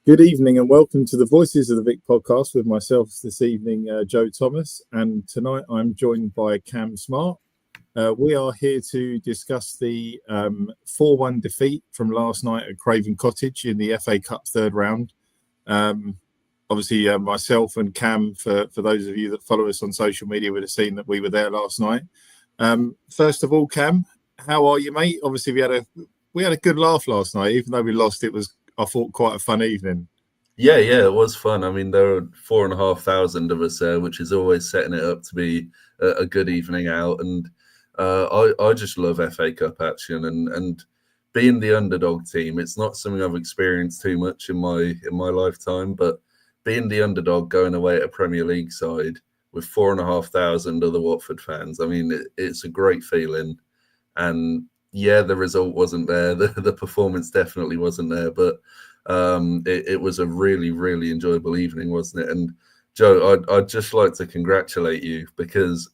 Good evening and welcome to the Voices of the Vic podcast with myself this evening, Joe Thomas. And tonight I'm joined by Cam Smart. We are here to discuss the 4-1 defeat from last night at Craven Cottage in the FA Cup third round. Obviously, myself and Cam, for those of you that follow us on social media, would have seen that we were there last night. First of all, Cam, how are you, mate? Obviously, we had a good laugh last night. Even though we lost, it was, I thought, quite a fun evening. Yeah, it was fun. I mean, there were 4,500 of us there, which is always setting it up to be a good evening out. And I just love FA Cup action and being the underdog team. It's not something I've experienced too much in my lifetime, but being the underdog going away at a Premier League side with 4,500 other Watford fans, I mean, it's a great feeling. And yeah, the result wasn't there. The performance definitely wasn't there, but it was a really, really enjoyable evening, wasn't it? And Joe, I'd just like to congratulate you because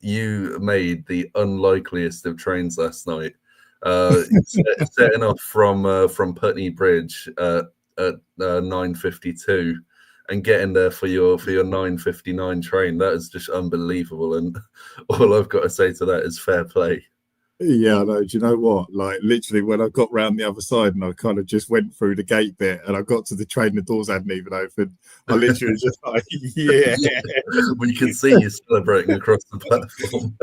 you made the unlikeliest of trains last night, setting off from Putney Bridge at 9:52 and getting there for your 9:59 train. That is just unbelievable, and all I've got to say to that is fair play. Yeah, I know. Do you know what? Like, literally, when I got round the other side and I kind of just went through the gate bit and I got to the train, the doors hadn't even opened. I literally was just like, yeah. We could see you celebrating across the platform.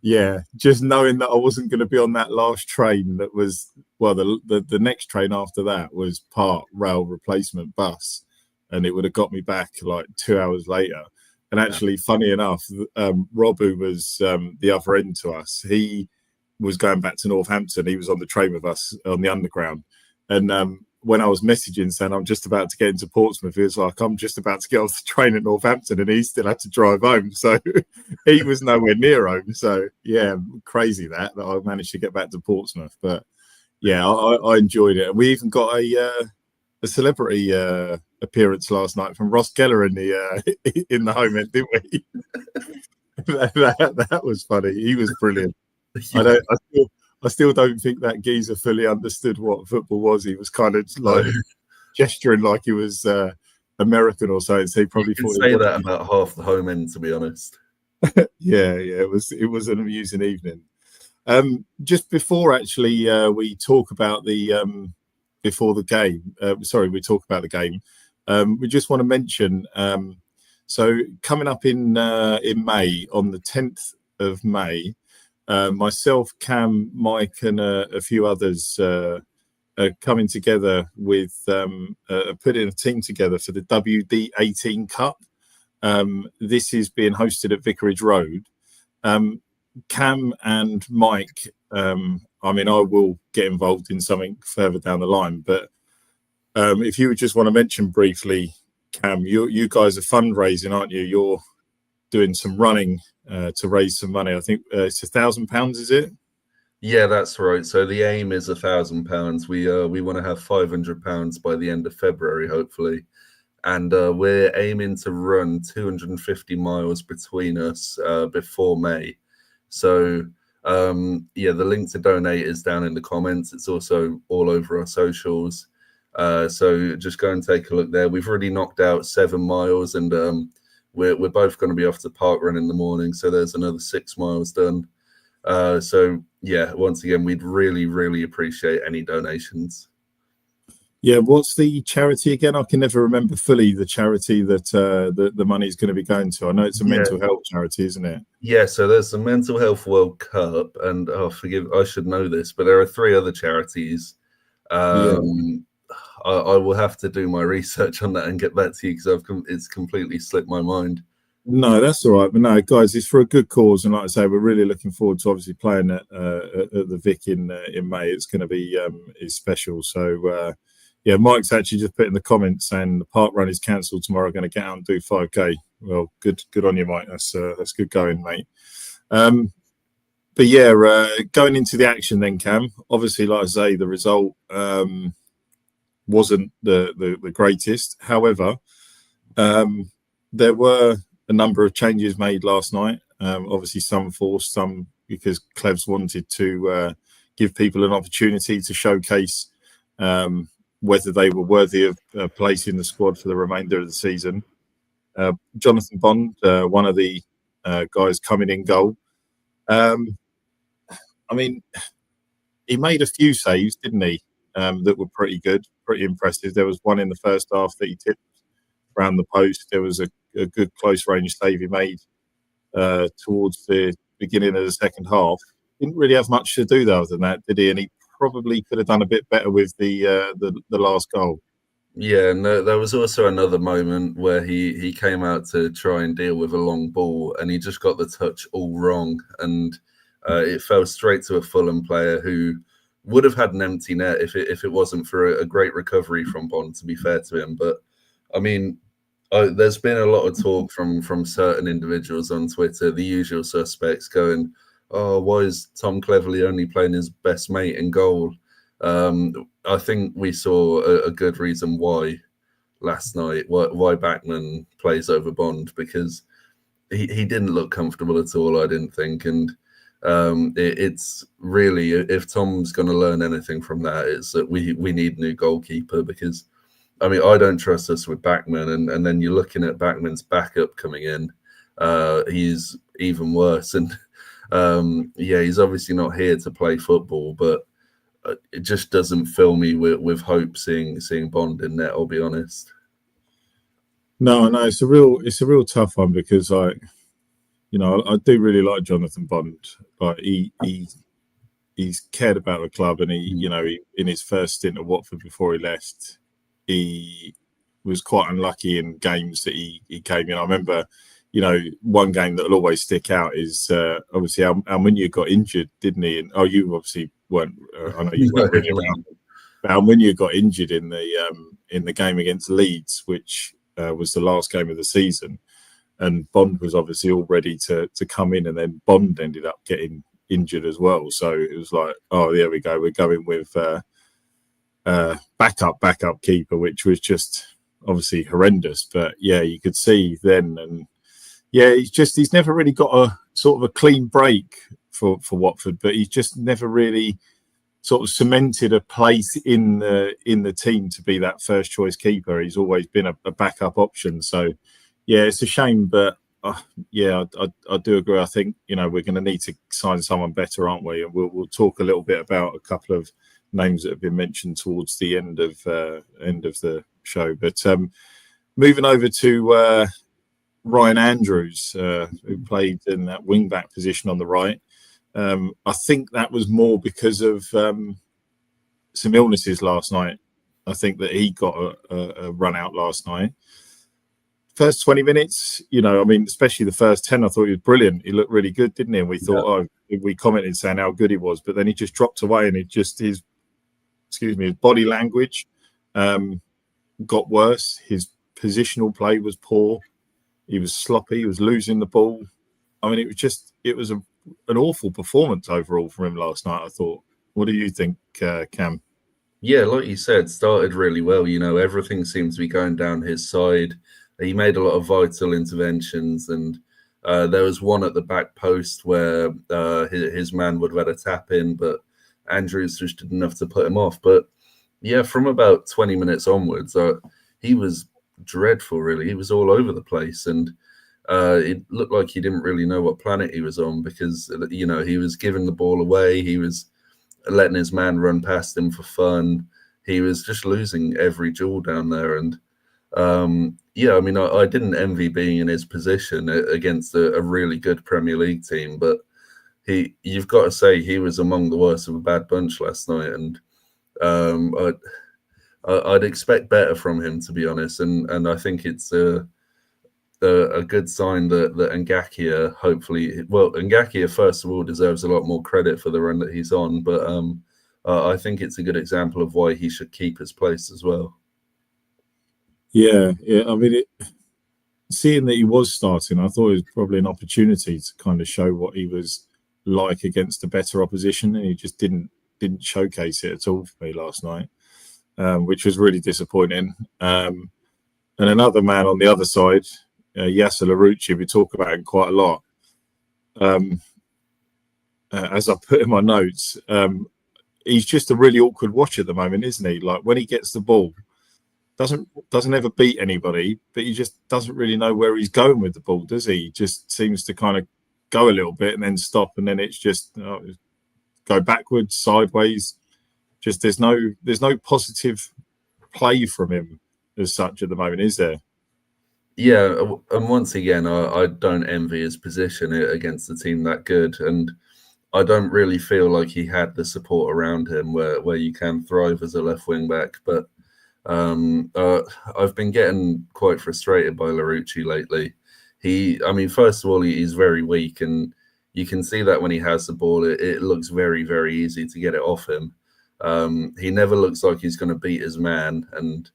Yeah, just knowing that I wasn't going to be on that last train that was, well, the next train after that was part rail replacement bus. And it would have got me back like 2 hours later. And actually, funny enough, Rob, who was the other end to us, he was going back to Northampton. He was on the train with us on the Underground. And when I was messaging saying I'm just about to get into Portsmouth, he was like, I'm just about to get off the train at Northampton, and he still had to drive home. So he was nowhere near home. So, yeah, crazy that I managed to get back to Portsmouth. But, yeah, I enjoyed it. And we even got a celebrity appearance last night from Ross Geller in the home end, didn't we? that was funny. He was brilliant. I still don't think that geezer fully understood what football was. He was kind of like gesturing like he was American or something. So he probably thought say that about half the home end, to be honest. yeah, it was an amusing evening. Just before actually we talk about the before the game. We talk about the game. We just want to mention. So coming up in May, on the 10th of May, myself, Cam, Mike, and a few others are coming together with putting a team together for the WD18 Cup. This is being hosted at Vicarage Road. Cam and Mike. I mean, I will get involved in something further down the line, but if you would just want to mention briefly, Cam, you guys are fundraising, aren't you? You're doing some running to raise some money. I think it's £1,000, is it? Yeah, that's right. So the aim is £1,000. We want to have £500 by the end of February, hopefully, and we're aiming to run 250 miles between us before May. So. The link to donate is down in the comments. It's also all over our socials. So just go and take a look there. We've already knocked out 7 miles, and we're both going to be off to park run in the morning. So there's another 6 miles done. So yeah, once again, we'd really, really appreciate any donations. Yeah, what's the charity again? I can never remember fully the charity that the money is going to be going to. I know it's a mental health charity, isn't it? Yeah, so there's the Mental Health World Cup, and I should know this, but there are 3 other charities. I will have to do my research on that and get back to you because it's completely slipped my mind. No, that's all right. But no, guys, it's for a good cause, and like I say, we're really looking forward to obviously playing at the Vic in May. It's going to be special. So. Yeah, Mike's actually just put in the comments saying the park run is cancelled tomorrow. Going to get out and do 5K. Well, good on you, Mike. That's good going, mate. But yeah, going into the action then, Cam. Obviously, like I say, the result wasn't the greatest. However, there were a number of changes made last night. Obviously, some forced, some because Clevs wanted to give people an opportunity to showcase whether they were worthy of placing the squad for the remainder of the season. Jonathan Bond, one of the guys coming in goal. I mean, he made a few saves, didn't he? That were pretty good, pretty impressive. There was one in the first half that he tipped around the post. There was a good close range save he made towards the beginning of the second half. Didn't really have much to do though, other than that, did he? And he probably could have done a bit better with the last goal. Yeah, no, there was also another moment where he came out to try and deal with a long ball, and he just got the touch all wrong, and it fell straight to a Fulham player who would have had an empty net if it wasn't for a great recovery from Bond, to be fair to him. But I mean, there's been a lot of talk from certain individuals on Twitter, the usual suspects, going, "Oh, why is Tom Cleverley only playing his best mate in goal?" I think we saw a good reason why last night, why Bachmann plays over Bond, because he didn't look comfortable at all, I didn't think. And it's really, if Tom's going to learn anything from that, it's that we need a new goalkeeper, because, I mean, I don't trust us with Bachmann. And then you're looking at Bachmann's backup coming in. He's even worse. And yeah, he's obviously not here to play football, but it just doesn't fill me with hope seeing Bond in net, I'll be honest. No, it's a real tough one, because I do really like Jonathan Bond. Like he's cared about the club, and he in his first stint at Watford before he left, he was quite unlucky in games that he came in. I remember, one game that will always stick out is obviously Almunia got injured, didn't he? And you obviously weren't. I know you weren't really around. But Almunia got injured in the game against Leeds, which was the last game of the season, and Bond was obviously all ready to come in, and then Bond ended up getting injured as well. So it was like, oh, there we go, we're going with backup keeper, which was just obviously horrendous. But yeah, you could see then, and yeah, he's never really got a sort of a clean break for Watford, but he's just never really sort of cemented a place in the team to be that first choice keeper. He's always been a backup option. So yeah, it's a shame, but yeah, I do agree. I think we're going to need to sign someone better, aren't we? And we'll talk a little bit about a couple of names that have been mentioned towards the end of the show. But moving over to Ryan Andrews, who played in that wing back position on the right. I think that was more because of some illnesses last night. I think that he got a run out last night. First 20 minutes, especially the first 10, I thought he was brilliant. He looked really good, didn't he? And we thought, we commented saying how good he was, but then he just dropped away, and his body language got worse. His positional play was poor. He was sloppy. He was losing the ball. I mean, it was an awful performance overall for him last night, I thought. What do you think, Cam? Yeah, like you said, started really well. Everything seemed to be going down his side. He made a lot of vital interventions, and there was one at the back post where his man would have had a tap in, but Andrews just did enough to put him off. But yeah, from about 20 minutes onwards, he was dreadful, really. He was all over the place, and it looked like he didn't really know what planet he was on, because he was giving the ball away, he was letting his man run past him for fun, he was just losing every duel down there. And yeah, I mean, I didn't envy being in his position against a really good Premier League team, but you've got to say he was among the worst of a bad bunch last night, and I'd expect better from him, to be honest, and I think it's a good sign that Ngakia Ngakia, first of all, deserves a lot more credit for the run that he's on, but I think it's a good example of why he should keep his place as well. Yeah. I mean, seeing that he was starting, I thought it was probably an opportunity to kind of show what he was like against a better opposition, and he just didn't showcase it at all for me last night, which was really disappointing. And another man on the other side, Yasser Larouci, we talk about him quite a lot. As I put in my notes, he's just a really awkward watch at the moment, isn't he? Like when he gets the ball, doesn't ever beat anybody, but he just doesn't really know where he's going with the ball, does he? He just seems to kind of go a little bit and then stop, and then it's just go backwards, sideways. Just there's no positive play from him as such at the moment, is there? Yeah, and once again, I don't envy his position against a team that good, and I don't really feel like he had the support around him where you can thrive as a left wing back. But I've been getting quite frustrated by Larouci lately. I mean, first of all, he's very weak, and you can see that when he has the ball, it looks very, very easy to get it off him. He never looks like he's going to beat his man, and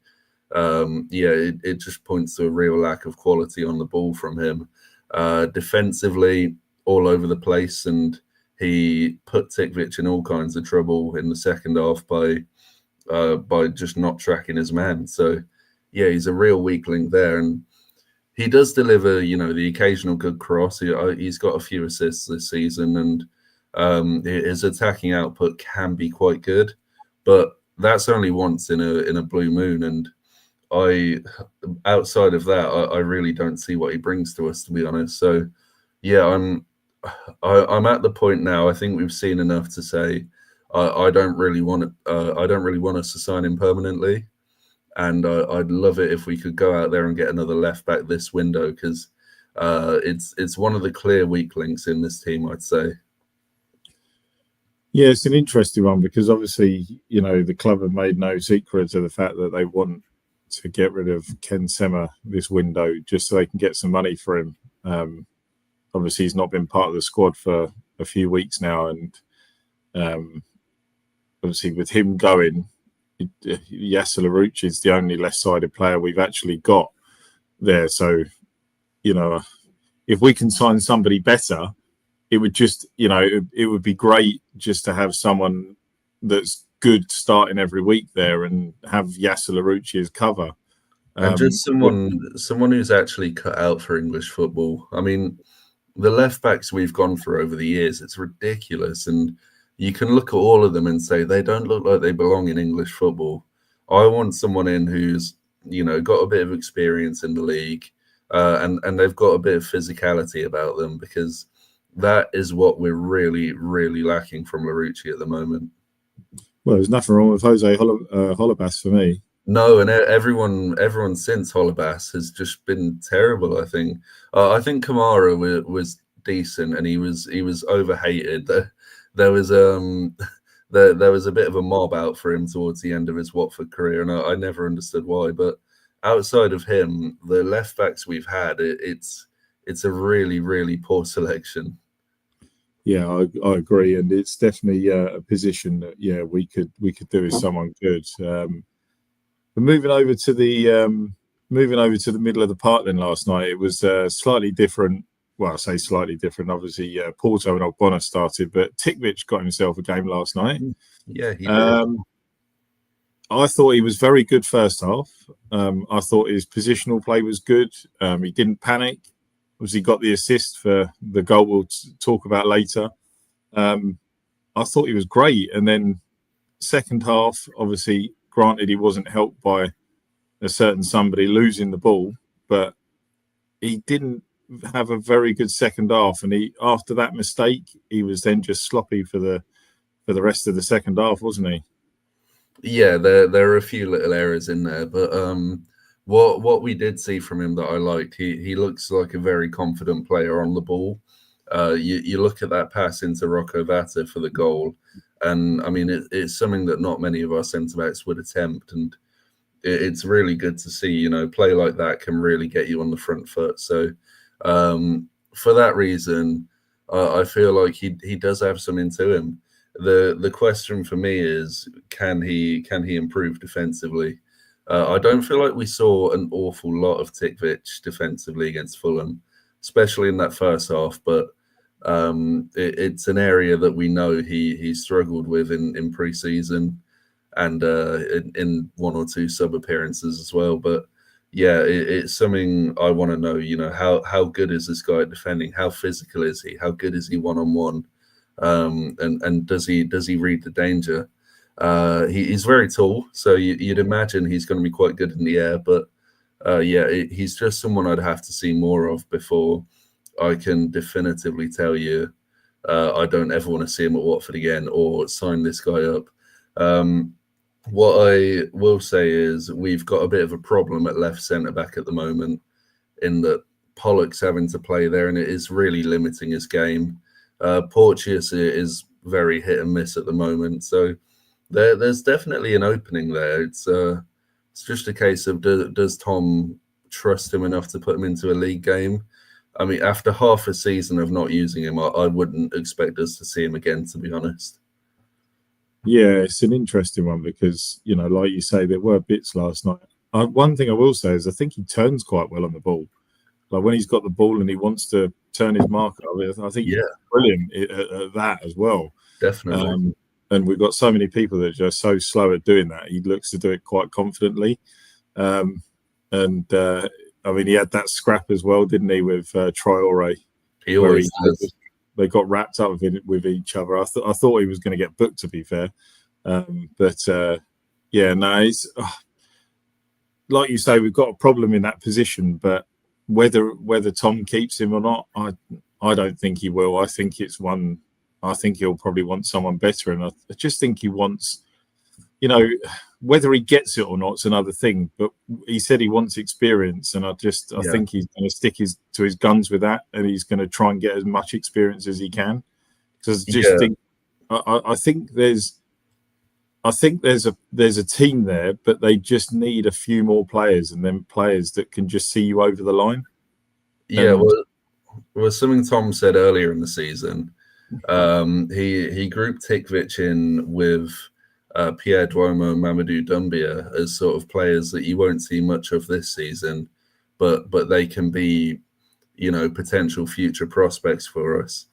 it just points to a real lack of quality on the ball from him. Defensively, all over the place, and he put Tikvic in all kinds of trouble in the second half by just not tracking his man. So, yeah, he's a real weak link there, and he does deliver, the occasional good cross. He's got a few assists this season, and his attacking output can be quite good, but that's only once in a blue moon. And outside of that, I really don't see what he brings to us, to be honest. So, yeah, I'm at the point now. I think we've seen enough to say I don't really want us to sign him permanently, and I'd love it if we could go out there and get another left back this window, because it's one of the clear weak links in this team, I'd say. Yeah, it's an interesting one because obviously, the club have made no secret of the fact that they want to get rid of Ken Sema this window just so they can get some money for him. Obviously, he's not been part of the squad for a few weeks now, and obviously with him going, Yasser Larouci is the only left-sided player we've actually got there. So, if we can sign somebody better, it would just, it would be great just to have someone that's good starting every week there and have Yasser Larouci as cover. And just someone who's actually cut out for English football. I mean, the left backs we've gone through over the years, it's ridiculous. And you can look at all of them and say they don't look like they belong in English football. I want someone in who's, got a bit of experience in the league, and they've got a bit of physicality about them, because that is what we're really, really lacking from Larouci at the moment. Well, there's nothing wrong with Jose Holebas for me. No, and everyone since Holebas has just been terrible. I think Kamara was decent, and he was overhated. There was there was a bit of a mob out for him towards the end of his Watford career, and I never understood why. But outside of him, the left backs we've had, it's a really, really poor selection. Yeah, I agree, and it's definitely a position that we could do with someone good. But moving over to the middle of the park then last night, it was slightly different. Well, I say slightly different. Obviously, Porto and Ogbonna started, but Tikvic got himself a game last night. Yeah, he did. I thought he was very good first half. I thought his positional play was good. He didn't panic. Obviously, got the assist for the goal we'll talk about later. I thought he was great. And then second half, obviously, granted, he wasn't helped by a certain somebody losing the ball, but he didn't have a very good second half. And after that mistake, he was then just sloppy for the rest of the second half, wasn't he? Yeah, there are a few little errors in there, but what we did see from him that I liked, he looks like a very confident player on the ball. You look at that pass into Rocco Vata for the goal, and I mean it's something that not many of our centre backs would attempt, and it's really good to see. Play like that can really get you on the front foot. So for that reason, I feel like he does have some into him. The question for me is, can he improve defensively? I don't feel like we saw an awful lot of Tikvic defensively against Fulham, especially in that first half. But it's an area that we know he struggled with in pre-season and in one or two sub appearances as well. But yeah, it's something I want to know. How good is this guy at defending? How physical is he? How good is he one-on-one? And does he read the danger? He's very tall, so you'd imagine he's going to be quite good in the air. But he's just someone I'd have to see more of before I can definitively tell you I don't ever want to see him at Watford again or sign this guy up. What I will say is we've got a bit of a problem at left centre back at the moment, in that Pollock's having to play there, and it is really limiting his game. Porteous is very hit and miss at the moment, so there's definitely an opening there. It's just a case of does Tom trust him enough to put him into a league game? I mean, after half a season of not using him, I wouldn't expect us to see him again, to be honest. Yeah, it's an interesting one because, like you say, there were bits last night. One thing I will say is I think he turns quite well on the ball. Like when he's got the ball and he wants to turn his marker, I think he's brilliant at that as well. Definitely. And we've got so many people that are just so slow at doing that. He looks to do it quite confidently. I mean, he had that scrap as well, didn't he, with Traore? He always does. They got wrapped up with each other. I thought he was going to get booked, to be fair. It's like you say, we've got a problem in that position, but whether Tom keeps him or not, I don't think he will. I think he'll probably want someone better, and I just think he wants, whether he gets it or not, it's another thing. But he said he wants experience, and I think he's going to stick to his guns with that, and he's going to try and get as much experience as he can. Because I think there's a team there, but they just need a few more players, and then players that can just see you over the line. Yeah, well, something Tom said earlier in the season. He grouped Tikvich in with Pierre Duomo and Mamadou Doumbia as sort of players that you won't see much of this season, but they can be, potential future prospects for us.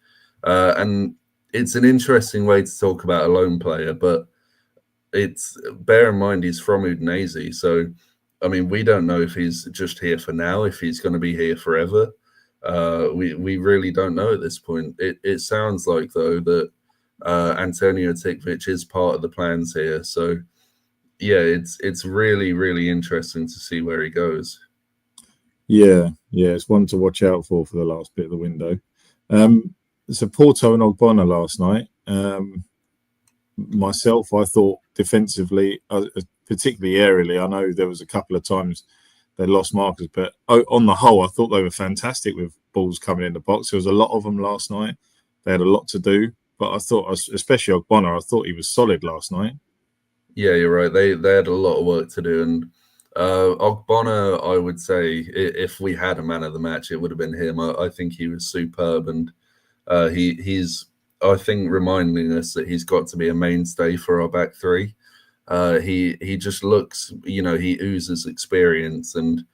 And it's an interesting way to talk about a lone player, but bear in mind he's from Udinese, so I mean we don't know if he's just here for now, if he's going to be here forever. We really don't know at this point. It sounds like though that Antonio Tikvich is part of the plans here, so yeah, it's really, really interesting to see where he goes. Yeah, it's one to watch out for the last bit of the window. So Porto and Ogbonna last night. Myself, I thought defensively, particularly aerially, I know there was a couple of times they lost markers, but on the whole, I thought they were fantastic with balls coming in the box. There was a lot of them last night. They had a lot to do, but I thought, especially Ogbonna, I thought he was solid last night. Yeah, you're right. They had a lot of work to do, and Ogbonna, I would say, if we had a man of the match, it would have been him. I think he was superb, and he's, I think, reminding us that he's got to be a mainstay for our back three. He just looks, he oozes experience, and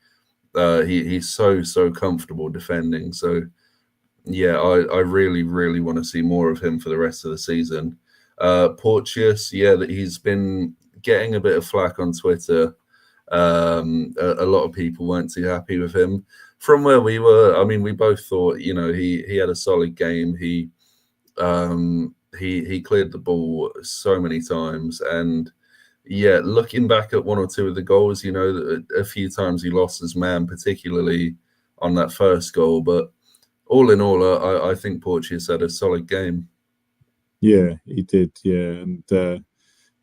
he's so comfortable defending. So yeah, I really, really want to see more of him for the rest of the season. Porteous, that he's been getting a bit of flack on Twitter. A lot of people weren't too happy with him. From where we were, I mean, we both thought, he had a solid game. He cleared the ball so many times, and looking back at one or two of the goals, a few times he lost his man, particularly on that first goal. But all in all, I think Porteous had a solid game. Yeah, he did. Yeah, and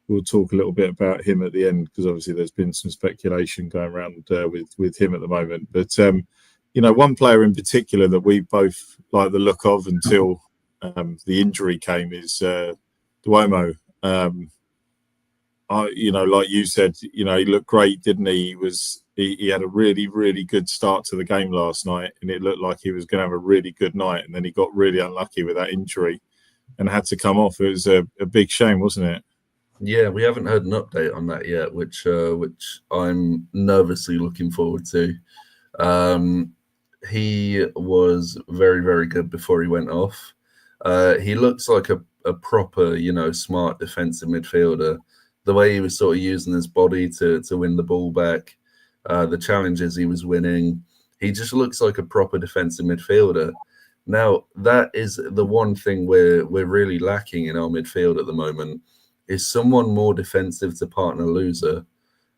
we'll talk a little bit about him at the end, because obviously there's been some speculation going around with him at the moment. But one player in particular that we both like the look of until the injury came is Duomo. Like you said, he looked great, didn't he? He had a really, really good start to the game last night, and it looked like he was going to have a really good night, and then he got really unlucky with that injury and had to come off. It was a big shame, wasn't it? Yeah, we haven't heard an update on that yet, which I'm nervously looking forward to. He was very, very good before he went off. He looks like a proper, smart defensive midfielder. The way he was sort of using his body to win the ball back, the challenges he was winning, he just looks like a proper defensive midfielder. Now, that is the one thing we're really lacking in our midfield at the moment, is someone more defensive to partner loser.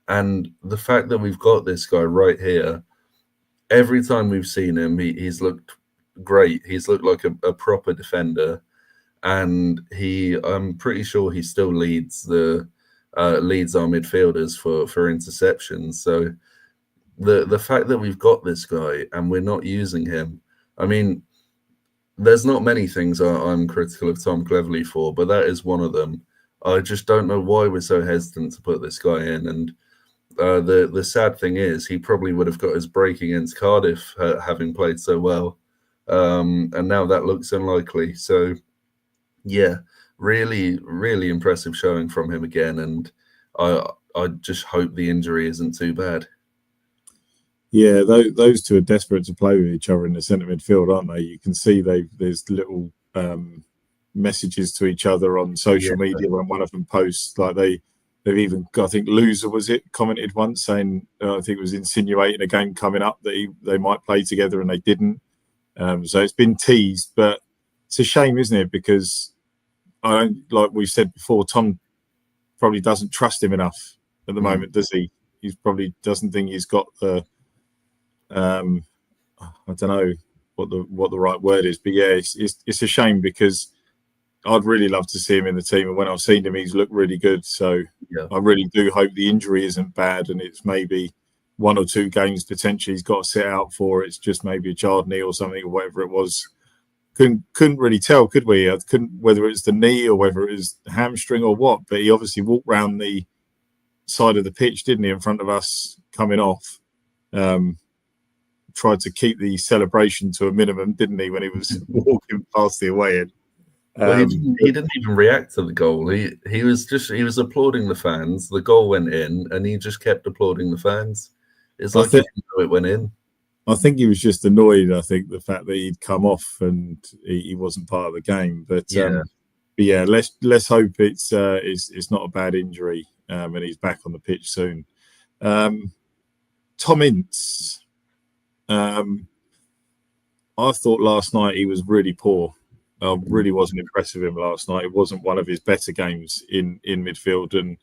And the fact that we've got this guy right here, every time we've seen him, he's looked great. He's looked like a proper defender, and I'm pretty sure he still leads our midfielders for interceptions. So the fact that we've got this guy and we're not using him, I mean, there's not many things I'm critical of Tom Cleverley for, but that is one of them. I just don't know why we're so hesitant to put this guy in. And the sad thing is, he probably would have got his break against Cardiff, having played so well. And now that looks unlikely. So, yeah, really, really impressive showing from him again. And I just hope the injury isn't too bad. Yeah, those two are desperate to play with each other in the centre midfield, aren't they? You can see there's little messages to each other on social media when one of them posts. Like they've even got, I think Loser commented once saying, I think it was insinuating a game coming up that they might play together, and they didn't. So it's been teased, but it's a shame, isn't it? Because like we said before, Tom probably doesn't trust him enough at the moment, does he? He probably doesn't think he's got the I don't know what the right word is, but yeah, it's a shame because I'd really love to see him in the team, and when I've seen him, he's looked really good. So yeah, I really do hope the injury isn't bad, and it's maybe 1 or 2 games potentially he's got to sit out for. It's just maybe a jarred knee or something, or whatever it was. Couldn't really tell, could we? I couldn't, whether it's the knee or whether it was hamstring or what. But he obviously walked round the side of the pitch, didn't he, in front of us coming off. Tried to keep the celebration to a minimum, didn't he, when he was walking past the away end? Well, he didn't even react to the goal. He was applauding the fans. The goal went in, and he just kept applauding the fans. It's like it went in. I think he was just annoyed. I think the fact that he'd come off and he wasn't part of the game. But yeah, let's hope it's not a bad injury, and he's back on the pitch soon. Tom Ince. I thought last night he was really poor. I really wasn't impressed with him last night. It wasn't one of his better games in midfield, and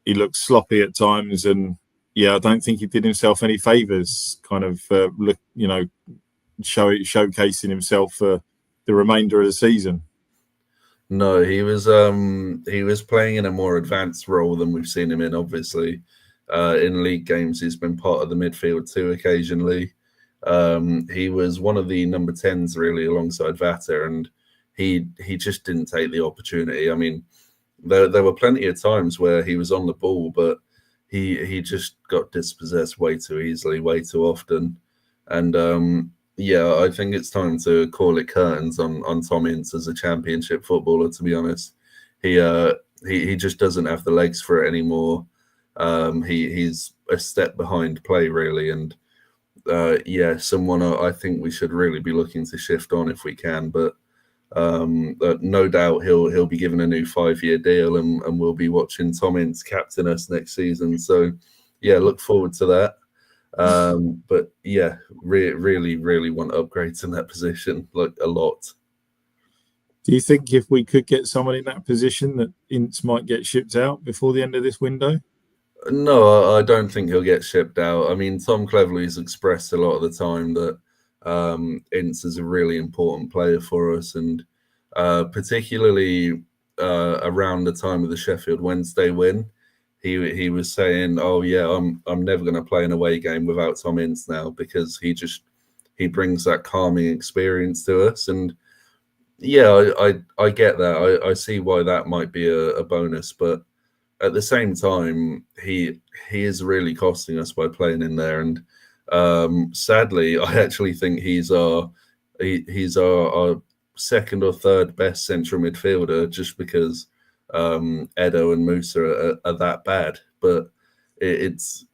he looked sloppy at times. And yeah, I don't think he did himself any favours. Kind of showcasing himself for the remainder of the season. No, he was playing in a more advanced role than we've seen him in. Obviously, in league games, he's been part of the midfield too occasionally. He was one of the number 10s really alongside Vata, and he just didn't take the opportunity. I mean, there were plenty of times where he was on the ball, but he just got dispossessed way too easily, way too often. And yeah, I think it's time to call it curtains on Tom Ince as a championship footballer, to be honest. He just doesn't have the legs for it anymore. He's a step behind play, really, and yeah, someone I think we should really be looking to shift on if we can. But no doubt he'll be given a new 5-year deal, and we'll be watching Tom Ince captain us next season. So yeah, look forward to that. But yeah, really want upgrades in that position, like a lot. Do you think if we could get someone in that position that Ince might get shipped out before the end of this window? No, I don't think he'll get shipped out. I mean, Tom Cleverley's expressed a lot of the time that Ince is a really important player for us, and particularly around the time of the Sheffield Wednesday win, he was saying, "Oh yeah, I'm never going to play an away game without Tom Ince now, because he brings that calming experience to us." And yeah, I get that. I see why that might be a bonus, but at the same time, he is really costing us by playing in there. And sadly, I actually think he's our second or third best central midfielder, just because Edo and Musa are that bad. But it's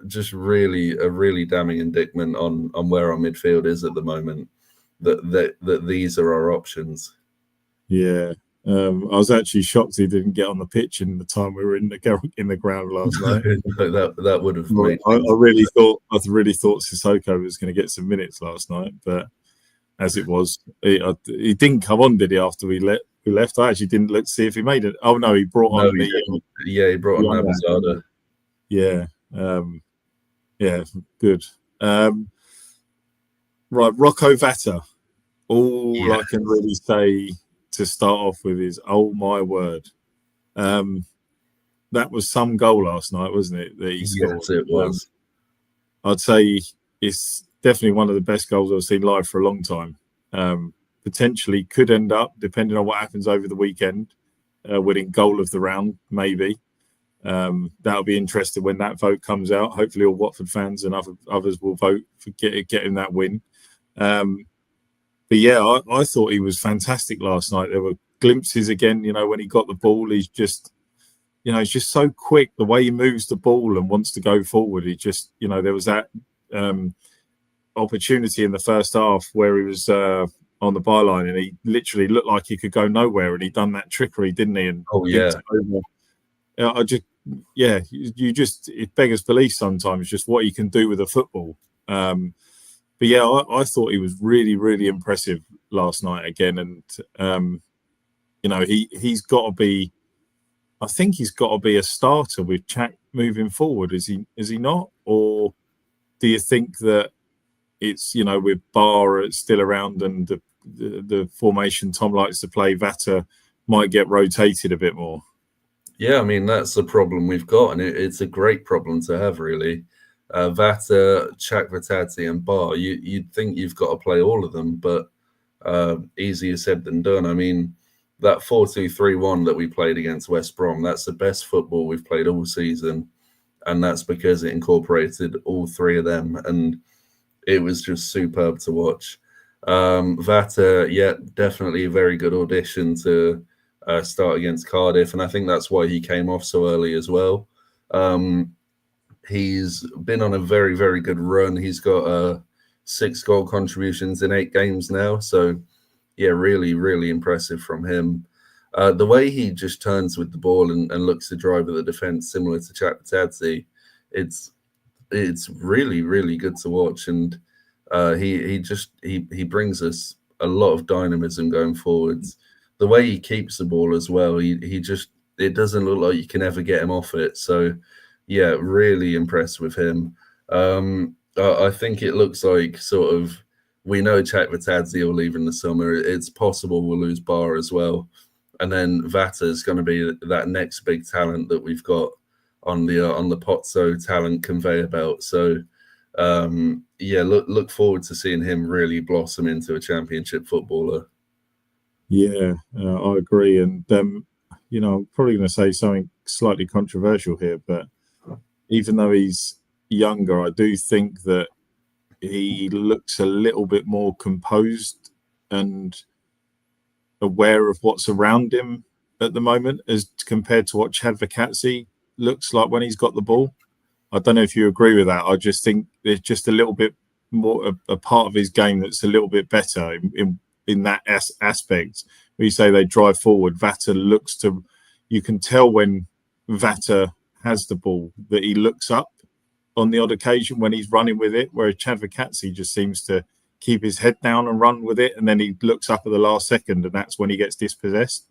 just really a really damning indictment on where our midfield is at the moment, that these are our options. Yeah. I was actually shocked he didn't get on the pitch in the time we were in the ground last night. that would have made. I really thought Sissoko was going to get some minutes last night, but as it was, he didn't come on, did he? After we let who left. I actually didn't look to see if he made it. Oh no, he brought No, on he didn't. Yeah, he brought on Nabazada. Yeah, yeah, good. Right, Rocco Vata. All I can really say to start off with is, oh my word. That was some goal last night, wasn't it, that he scored? Yes, it was. I'd say it's definitely one of the best goals I've seen live for a long time. Potentially could end up, depending on what happens over the weekend, winning goal of the round, maybe. That'll be interesting when that vote comes out. Hopefully all Watford fans and others will vote for getting that win. But yeah, I thought he was fantastic last night. There were glimpses again, when he got the ball, he's just so quick. The way he moves the ball and wants to go forward, he just, there was that opportunity in the first half where he was on the byline and he literally looked like he could go nowhere, and he done that trickery, didn't he? And it beggars belief sometimes just what he can do with a football. But yeah, I thought he was really, really impressive last night again, and he's got to be. I think he's got to be a starter with Czech moving forward. Is he not? Or do you think that it's, with Barr still around and the formation Tom likes to play, Vata might get rotated a bit more? Yeah, I mean, that's the problem we've got, and it's a great problem to have, really. Vata, Chakvetadze and Barr, you'd think you've got to play all of them, but easier said than done. I mean, that 4-2-3-1 that we played against West Brom, that's the best football we've played all season, and that's because it incorporated all three of them, and it was just superb to watch. Vata, yeah, definitely a very good audition to start against Cardiff, and I think that's why he came off so early as well. He's been on a very, very good run. He's got 6 goal contributions in 8 games now, so yeah, really, really impressive from him. The way he just turns with the ball and looks to drive at the defence, similar to Chakvetadze, it's really, really good to watch, and he brings us a lot of dynamism going forwards. The way he keeps the ball as well, it doesn't look like you can ever get him off it. So yeah, really impressed with him. I think it looks like sort of, we know Chakvetadze will leave in the summer. It's possible we'll lose Barr as well. And then Vata is going to be that next big talent that we've got on the Pozzo talent conveyor belt. So yeah, look forward to seeing him really blossom into a championship footballer. Yeah, I agree. And I'm probably going to say something slightly controversial here, but even though he's younger, I do think that he looks a little bit more composed and aware of what's around him at the moment as compared to what Chakvetadze looks like when he's got the ball. I don't know if you agree with that. I just think there's just a little bit more a part of his game that's a little bit better in that aspect. When you say they drive forward, Vata looks to, you can tell when Vata has the ball that he looks up on the odd occasion when he's running with it, whereas Chakvetadze just seems to keep his head down and run with it, and then he looks up at the last second, and that's when he gets dispossessed.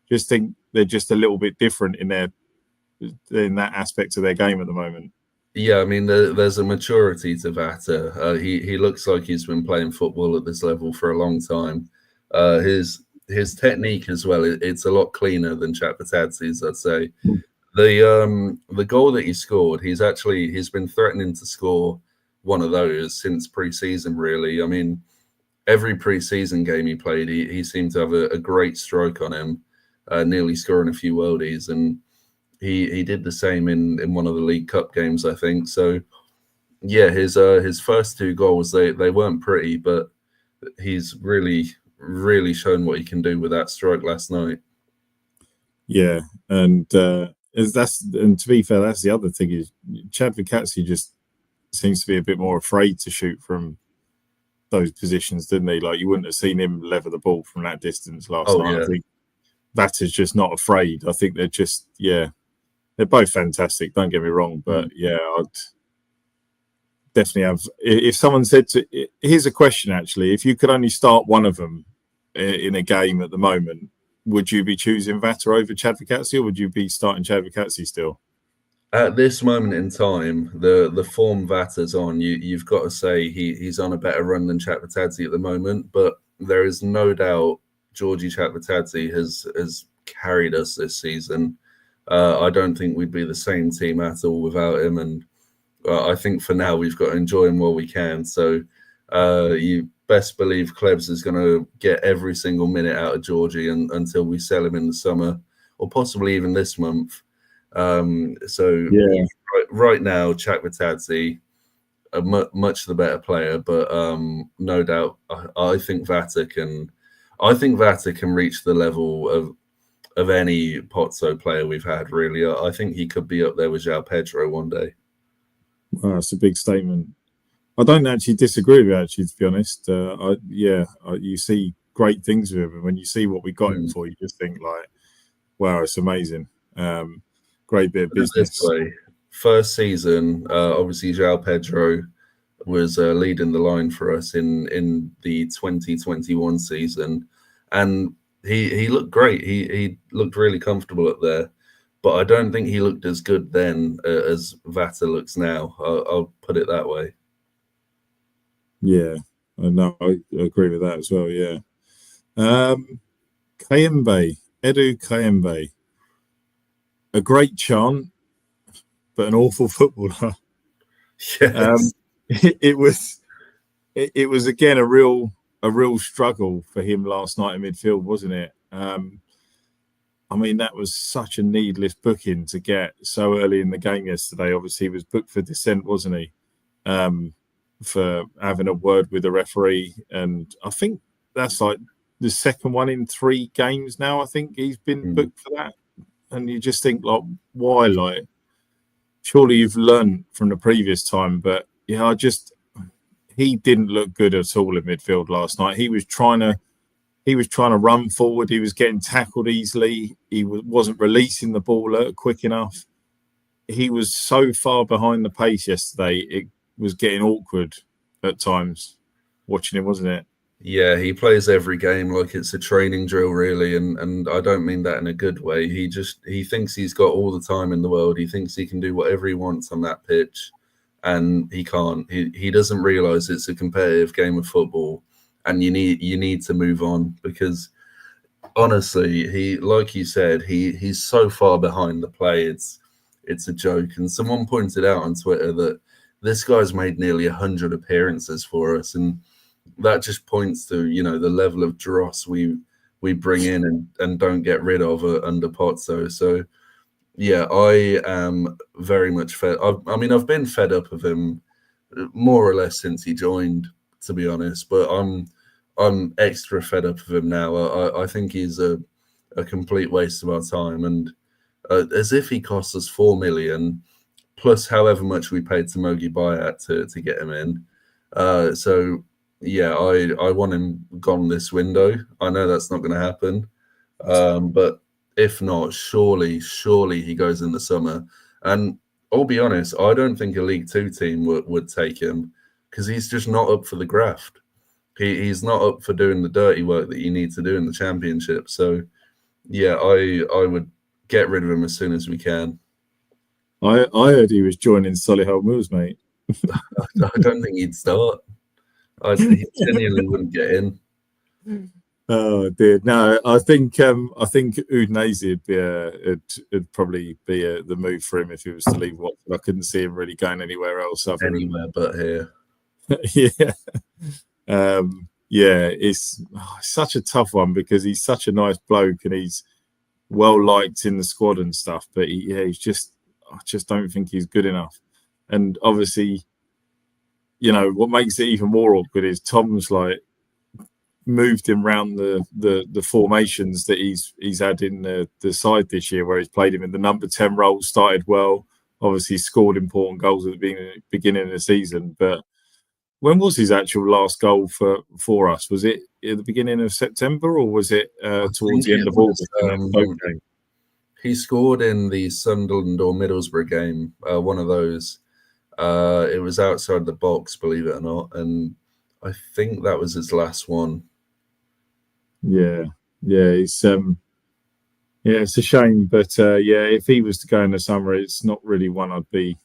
Just think they're just a little bit different in that aspect of their game at the moment. Yeah, I mean, there's a maturity to Vata. He looks like he's been playing football at this level for a long time. His technique as well, it's a lot cleaner than Chakvetadze's, I'd say. The goal that he scored, he's been threatening to score one of those since pre-season, really. I mean, every pre-season game he played, he seemed to have a great stroke on him, nearly scoring a few worldies, and he did the same in one of the League Cup games, I think. So yeah, his first 2 goals, they weren't pretty, but he's really, really shown what he can do with that stroke last night. Yeah, and to be fair, that's the other thing is Chakvetadze just seems to be a bit more afraid to shoot from those positions, didn't he? Like, you wouldn't have seen him lever the ball from that distance last night. Yeah. I think Vata's just not afraid. I think they're just, they're both fantastic, don't get me wrong, but yeah, I'd definitely have, if someone said here's a question actually, if you could only start one of them in a game at the moment, would you be choosing Vata over Chadvikatsi, or would you be starting Chadvikatsi still? At this moment in time, the form Vata's on, you've got to say he's on a better run than Chakvetadze at the moment. But there is no doubt Georgie Chakvetadze has carried us this season. I don't think we'd be the same team at all without him, and I think for now we've got to enjoy him while we can. So you best believe Klebs is going to get every single minute out of Georgie until we sell him in the summer, or possibly even this month. Right now, Chakvetadze, much the better player, but no doubt, I think Vata can reach the level of any Pozzo player we've had. Really, I think he could be up there with João Pedro one day. Wow, that's a big statement. I don't actually disagree with you, actually, to be honest. You see great things with him, and when you see what we got him for, you just think like, wow, it's amazing. Great bit of business. This way, first season, obviously João Pedro was leading the line for us in the 2021 season, and he looked great. He looked really comfortable up there, but I don't think he looked as good then as Vata looks now. I'll put it that way. Yeah, no, I agree with that as well. Yeah, Kayembe, Edu Kayembe, a great chant, but an awful footballer. Yes. It was again a real struggle for him last night in midfield, wasn't it? I mean, that was such a needless booking to get so early in the game yesterday. Obviously, he was booked for dissent, wasn't he? For having a word with the referee, and I think that's like the second one in 3 games now. I think he's been booked for that, and you just think like, why? Like, surely you've learned from the previous time, but yeah, he didn't look good at all in midfield last night. He was trying to run forward. He was getting tackled easily. He wasn't releasing the ball quick enough. He was so far behind the pace yesterday. It was getting awkward at times watching him, wasn't it? Yeah, he plays every game like it's a training drill, really, and I don't mean that in a good way. He thinks he's got all the time in the world. He thinks he can do whatever he wants on that pitch, and he can't. He doesn't realize it's a competitive game of football, and you need to move on, because honestly, like you said, he's so far behind the play. It's a joke. And someone pointed out on Twitter that this guy's made nearly 100 appearances for us, and that just points to, the level of dross we bring in and don't get rid of under Pozzo. So yeah, I am very much fed. I've been fed up of him more or less since he joined, to be honest. But I'm extra fed up of him now. I think he's a complete waste of our time, and as if he cost us 4 million plus however much we paid to Mogi Bayat to get him in. So yeah, I want him gone this window. I know that's not going to happen, but if not, surely he goes in the summer. And I'll be honest, I don't think a League Two team would take him, because he's just not up for the graft. He's not up for doing the dirty work that you need to do in the Championship. So yeah, I would get rid of him as soon as we can. I heard he was joining Solihull Mills, mate. I don't think he'd start. He genuinely wouldn't get in. Oh dear, no. I think Udinese would probably be the move for him if he was to leave Watford. I couldn't see him really going anywhere else. Anywhere but here. It's such a tough one, because he's such a nice bloke and he's well liked in the squad and stuff. But I just don't think he's good enough. And obviously, what makes it even more awkward is Tom's like moved him around the formations that he's had in the side this year, where he's played him in the number 10 role, started well, obviously scored important goals at the beginning of the season. But when was his actual last goal for us? Was it at the beginning of September, or was it towards the end of August? He scored in the Sunderland or Middlesbrough game, one of those. It was outside the box, believe it or not, and I think that was his last one. Yeah. He's Yeah, it's a shame, but yeah, if he was to go in the summer, it's not really one I'd be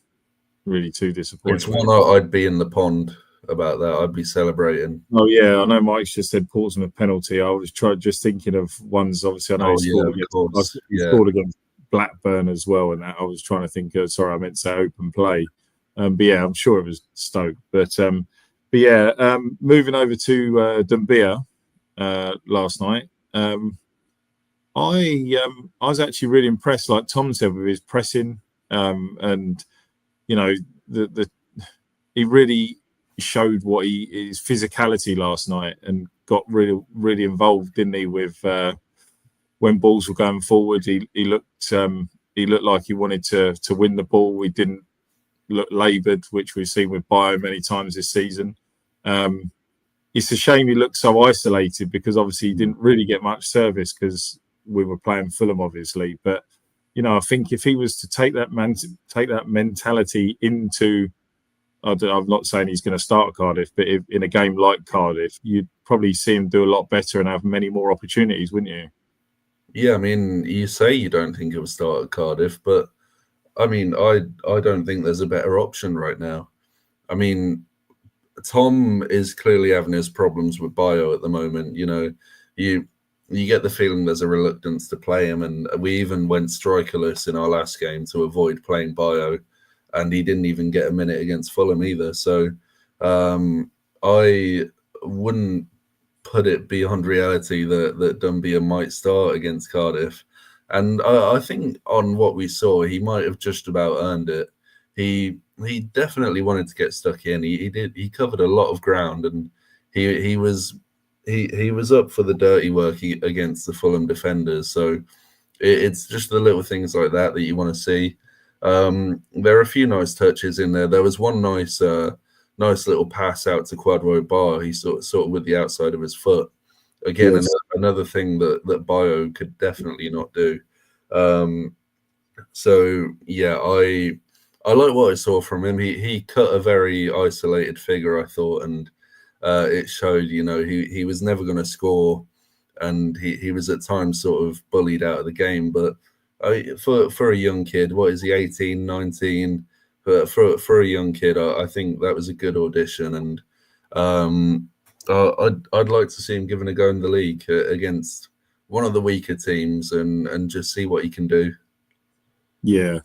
really too It's disappointed one with. I'd be in the pond about that. I'd be celebrating. Oh yeah, I know Mike's just said Portsmouth penalty. I was just thinking of ones. Obviously, I know Oh yeah, of course. he Yeah, scored against Blackburn as well, and that I was trying to think of. Sorry, I meant to say open play. But yeah, I'm sure it was Stoke. But yeah, moving over to Dumbia last night. I was actually really impressed, like Tom said, with his pressing, and you know the he really showed what his physicality last night and got really involved, didn't he? With when balls were going forward, he looked like he wanted to win the ball. He didn't look laboured, which we've seen with Bio many times this season. Um, it's a shame he looked so isolated because obviously he didn't really get much service because we were playing Fulham, obviously. But I think if he was to take that mentality into, I'm not saying he's going to start Cardiff, but if, in a game like Cardiff, you'd probably see him do a lot better and have many more opportunities, wouldn't you? yeah. I mean, you say you don't think it will start at Cardiff, but I mean, I don't think there's a better option right now. I mean, Tom is clearly having his problems with Bio at the moment. You you get the feeling there's a reluctance to play him, and we even went strikerless in our last game to avoid playing Bio, and he didn't even get a minute against Fulham either. So I wouldn't put it beyond reality that Dumbia might start against Cardiff. And I think on what we saw, he might have just about earned it. He definitely wanted to get stuck in. He did. He covered a lot of ground, and he was he was up for the dirty work against the Fulham defenders. So it's just the little things like that you want to see. There are a few nice touches in there. There was one nice little pass out to Quadro Bar. He sort of with the outside of his foot. Again, Yes. another thing that Bio could definitely not do. So yeah, I like what I saw from him. He cut a very isolated figure, I thought, and it showed. He was never going to score, and he was at times sort of bullied out of the game. But for a young kid, what is he, 18, 19? But for a young kid, I think that was a good audition, and I'd like to see him given a go in the league against one of the weaker teams, and just see what he can do. Yeah.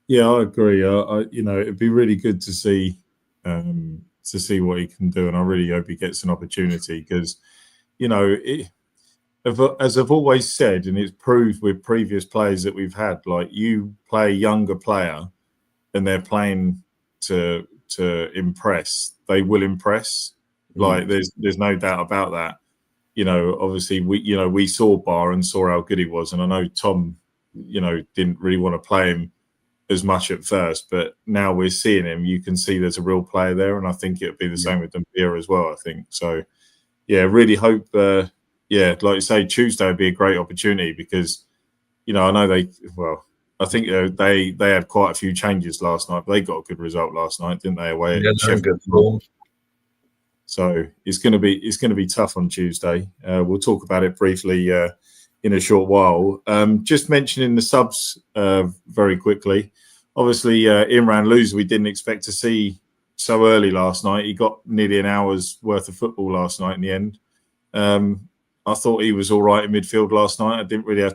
Yeah, I agree. It'd be really good to see what he can do, and I really hope he gets an opportunity because, as I've always said, and it's proved with previous players that we've had, like you play a younger player, and they're playing to impress, they will impress. Like there's no doubt about that. Obviously we saw Bar and saw how good he was, and I know Tom, didn't really want to play him as much at first, but now we're seeing him. You can see there's a real player there, and I think it'll be the same with Dumbia as well. I think so. Yeah, really hope. Like you say, Tuesday would be a great opportunity because I know I think they had quite a few changes last night, but they got a good result last night, didn't they? Away at Sheffield. Good form. So it's going to be tough on Tuesday. We'll talk about it briefly in a short while. Just mentioning the subs very quickly. Obviously, Imran Luz, we didn't expect to see so early last night. He got nearly an hour's worth of football last night in the end. I thought he was all right in midfield last night. I didn't really have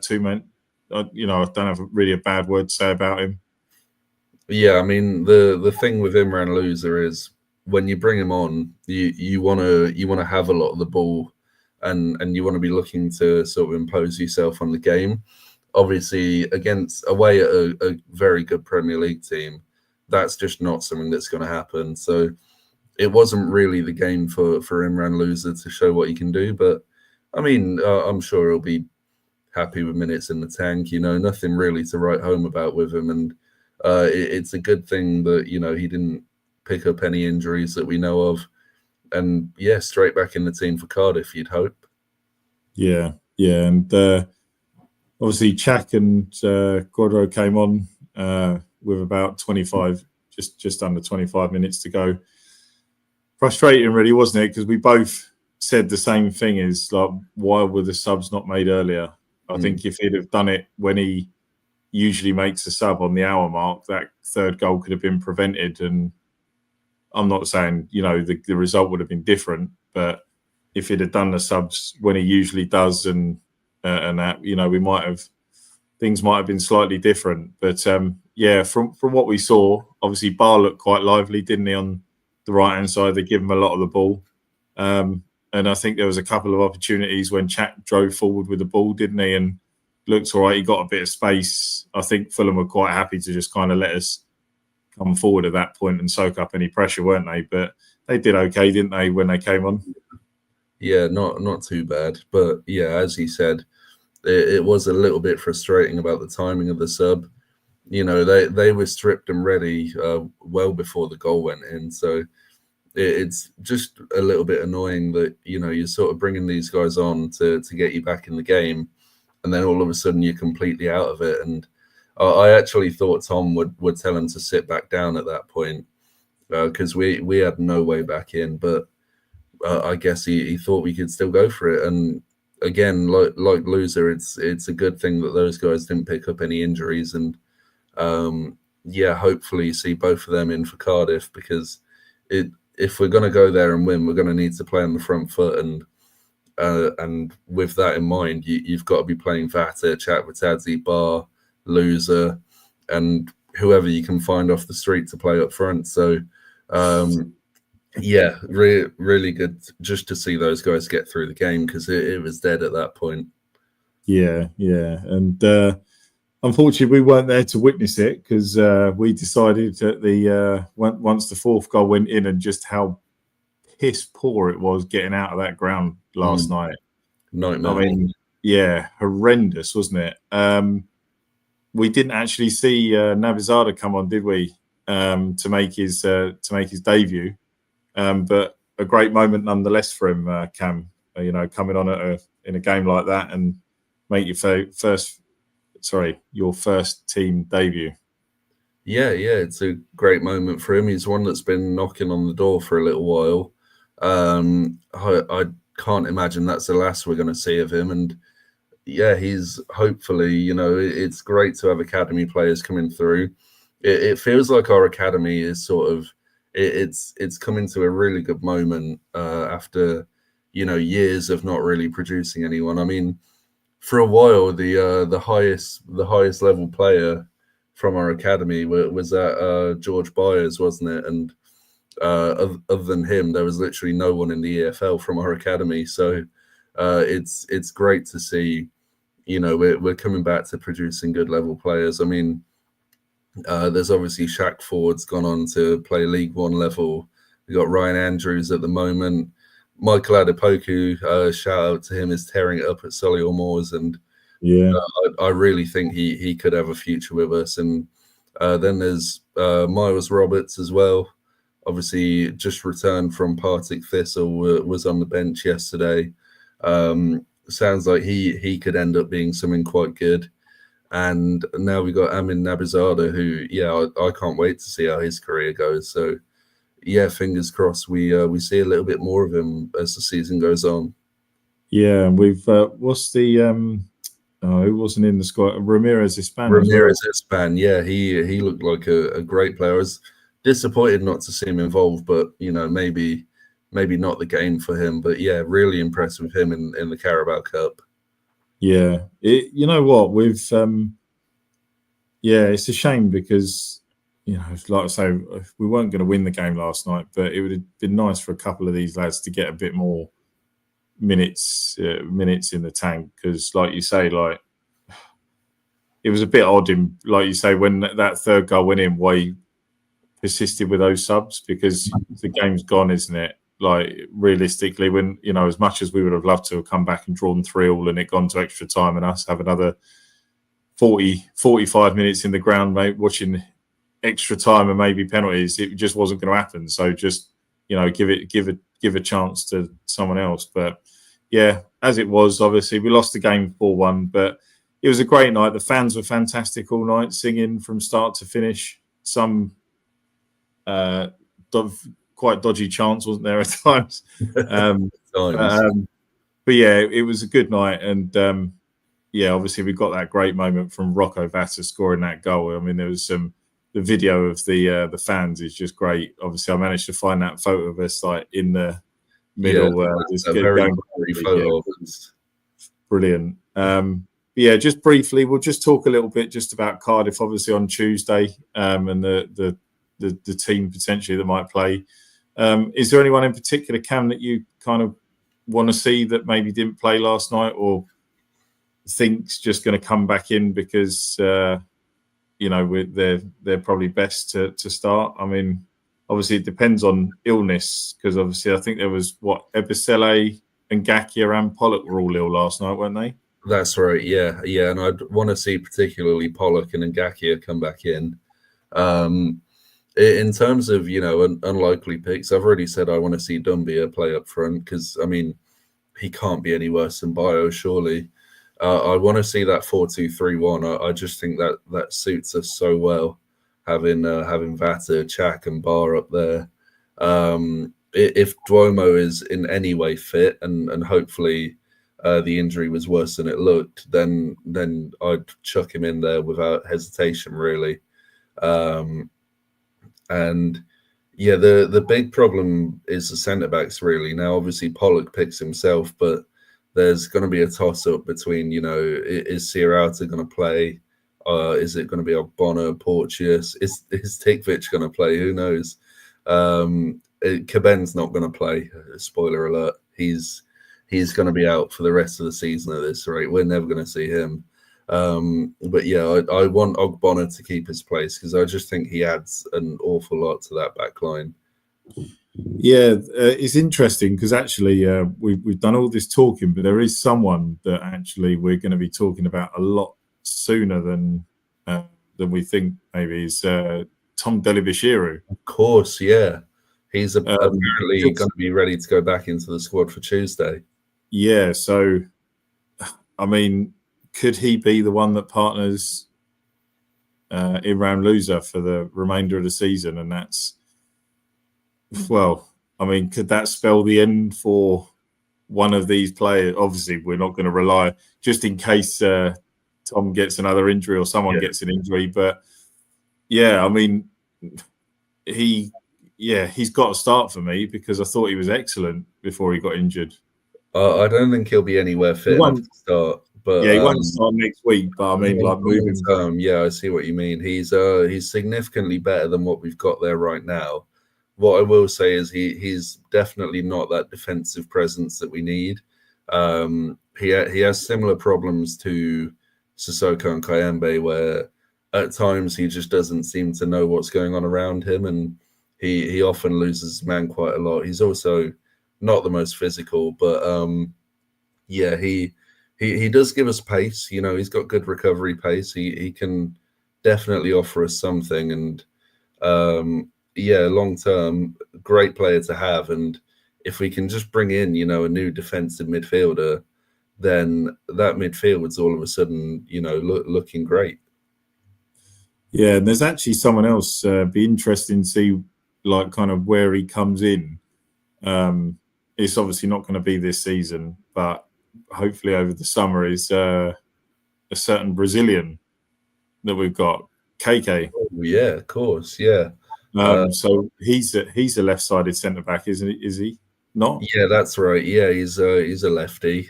I don't have really a bad word to say about him. Yeah, I mean the thing with Imran Loser is when you bring him on, you want to have a lot of the ball, and you want to be looking to sort of impose yourself on the game. Obviously, away at a very good Premier League team, that's just not something that's going to happen. So it wasn't really the game for Imran Loser to show what he can do. But I mean, I'm sure he'll be happy with minutes in the tank. Nothing really to write home about with him, and it's a good thing that he didn't pick up any injuries that we know of, and yeah, straight back in the team for Cardiff, you'd hope. Yeah, and obviously Chak and Quadro came on with about 25, just under 25 minutes to go. Frustrating, really, wasn't it? Because we both said the same thing: is like, why were the subs not made earlier? I think if he'd have done it when he usually makes a sub on the hour mark, that third goal could have been prevented. And I'm not saying, the result would have been different, but if he'd have done the subs when he usually does and that, things might have been slightly different. But from what we saw, obviously Barr looked quite lively, didn't he, on the right-hand side? They give him a lot of the ball. And I think there was a couple of opportunities when Chat drove forward with the ball, didn't he? And looked all right. He got a bit of space. I think Fulham were quite happy to just kind of let us come forward at that point and soak up any pressure, weren't they? But they did okay, didn't they, when they came on? Yeah, not too bad. But yeah, as you said, it was a little bit frustrating about the timing of the sub. They were stripped and ready well before the goal went in. So it's just a little bit annoying that, you're sort of bringing these guys on to get you back in the game. And then all of a sudden you're completely out of it. And I actually thought Tom would tell him to sit back down at that point because we had no way back in. But I guess he thought we could still go for it. And again, like Loser, it's a good thing that those guys didn't pick up any injuries. And hopefully see both of them in for Cardiff, because if we're going to go there and win, we're going to need to play on the front foot. And with that in mind, you've got to be playing Vata, Chatwatadze, Barr, Loser, and whoever you can find off the street to play up front. So, really good just to see those guys get through the game, because it was dead at that point. Yeah. And unfortunately, we weren't there to witness it, because we decided that once the fourth goal went in, and just how piss poor it was getting out of that ground last night. Nightmare. I mean, horrendous, wasn't it? We didn't actually see Navizada come on, did we? To make his debut, but a great moment nonetheless for him, Cam. Coming on in a game like that and make your first team debut. Yeah, it's a great moment for him. He's one that's been knocking on the door for a little while. I can't imagine that's the last we're going to see of him. And yeah, he's hopefully, it's great to have academy players coming through. It feels like our academy is sort of, it's coming to a really good moment after, years of not really producing anyone. I mean, for a while, the highest level player from our academy was that George Byers, wasn't it? And other than him, there was literally no one in the EFL from our academy. So it's great to see, we're coming back to producing good level players. I mean, there's obviously Shaq Ford's gone on to play League One level. We got Ryan Andrews at the moment. Michael Adepoku, shout out to him, is tearing it up at Solihull Moors, and I really think he could have a future with us. And then there's Miles Roberts as well. Obviously, just returned from Partick Thistle, was on the bench yesterday. Sounds like he could end up being something quite good. And now we got Amin Nabizada, who, I can't wait to see how his career goes. So, fingers crossed we see a little bit more of him as the season goes on. Yeah, and we've what's the who wasn't in the squad? Ramirez Ispan. Ispan, yeah, he looked like a great player. I was disappointed not to see him involved, but maybe not the game for him. But yeah, really impressed with him in the Carabao Cup. Yeah, you know what, we've it's a shame because like I say, we weren't going to win the game last night, but it would have been nice for a couple of these lads to get a bit more minutes in the tank, because like you say, like it was a bit odd in, like you say, when that third goal went in, why he persisted with those subs, because the game's gone, isn't it? Like realistically, when as much as we would have loved to have come back and drawn 3-3 and it gone to extra time and us have another 45 minutes in the ground, mate, watching extra time and maybe penalties, it just wasn't going to happen. So just give a chance to someone else. But yeah, as it was, obviously we lost the game 4-1, but it was a great night. The fans were fantastic all night, singing from start to finish. Some quite dodgy chants, wasn't there, at times? But yeah, it was a good night, and yeah, obviously we got that great moment from Rocco Vata scoring that goal. I mean, there was the video of the fans is just great. Obviously, I managed to find that photo of us like in the middle, just a very going photo of us. Brilliant. Yeah, just briefly, we'll just talk a little bit just about Cardiff, obviously on Tuesday, and the team potentially that might play. Is there anyone in particular, Cam, that you kind of want to see that maybe didn't play last night, or think's just going to come back in because they're probably best to start? I mean, obviously it depends on illness, because obviously I think there was Ebisele and Ngakia and Pollock were all ill last night, weren't they? That's right. Yeah, and I'd want to see particularly Pollock and Ngakia come back in. In terms of unlikely picks, I've already said I want to see Dumbia play up front, because I mean he can't be any worse than Bio, surely. I want to see that 4-2-3-1. I just think that suits us so well, having Vata, Chak, and Bar up there. If Duomo is in any way fit, and hopefully the injury was worse than it looked, then I'd chuck him in there without hesitation, really. And yeah, the big problem is the centre backs, really. Now, obviously Pollock picks himself, but there's going to be a toss up between, is Sierrata going to play? Is it going to be Ogbonna, Porteous? Is Tikvich going to play? Who knows? Caben's not going to play. Spoiler alert. He's going to be out for the rest of the season at this rate. We're never going to see him. But yeah, I want Ogbonna to keep his place, because I just think he adds an awful lot to that back line. Yeah, it's interesting because actually we've done all this talking, but there is someone that actually we're going to be talking about a lot sooner than we think. Maybe is Tom Delibishiru. Of course, yeah, he's apparently going to be ready to go back into the squad for Tuesday. Yeah, so I mean, could he be the one that partners Imran Louza for the remainder of the season? And that's, well, I mean, could that spell the end for one of these players? Obviously, we're not going to rely, just in case Tom gets another injury or someone gets an injury. But yeah, I mean, he's got to start for me, because I thought he was excellent before he got injured. I don't think he'll be anywhere fit enough to start. But yeah, he won't start next week. But I mean, like moving term, yeah, I see what you mean. He's significantly better than what we've got there right now. What I will say is he's definitely not that defensive presence that we need. He has similar problems to Sissoko and Kayembe, where at times he just doesn't seem to know what's going on around him, and he often loses his man quite a lot. He's also not the most physical, but yeah, he does give us pace. He's got good recovery pace. He can definitely offer us something, and yeah, long term, great player to have. And if we can just bring in, a new defensive midfielder, then that midfield's all of a sudden, looking great. Yeah, and there's actually someone else. Be interesting to see, like, kind of where he comes in. It's obviously not going to be this season, but hopefully over the summer is a certain Brazilian that we've got, KK. Oh, yeah, of course, yeah. So he's a left-sided centre back, isn't he? Is he not? Yeah, that's right. Yeah, he's a lefty.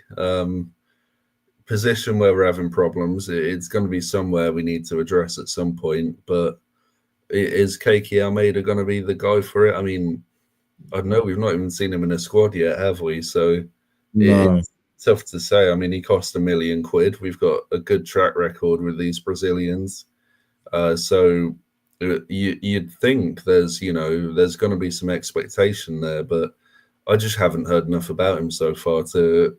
Position where we're having problems. It's going to be somewhere we need to address at some point. But is Keiki Almeida going to be the guy for it? I mean, I don't know. We've not even seen him in a squad yet, have we? So it's tough to say. I mean, he cost £1 million. We've got a good track record with these Brazilians. So you'd think there's going to be some expectation there, but I just haven't heard enough about him so far to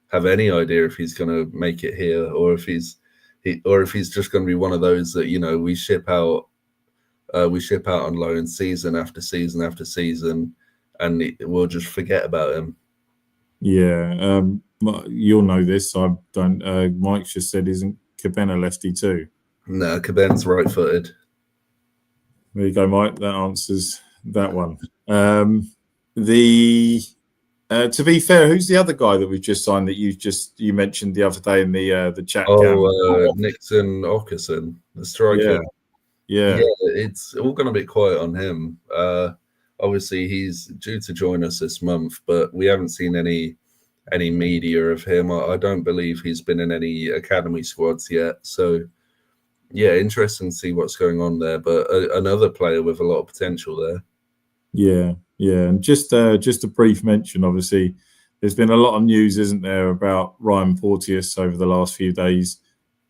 have any idea if he's going to make it here, or if he's just going to be one of those that we ship out on loan season after season after season, and we'll just forget about him. Yeah, you'll know this. I don't. Mike just said, isn't Cabena lefty too? No, Caben's right-footed. There you go, Mike. That answers that one. To be fair, who's the other guy that we've just signed that you mentioned the other day in the chat? Cam? Nixon Ockerson, the striker. Yeah, it's all gone a bit quiet on him. Obviously, he's due to join us this month, but we haven't seen any media of him. I don't believe he's been in any academy squads yet. So, yeah, interesting to see what's going on there. But another player with a lot of potential there. Yeah. And just a brief mention, obviously, there's been a lot of news, isn't there, about Ryan Porteous over the last few days.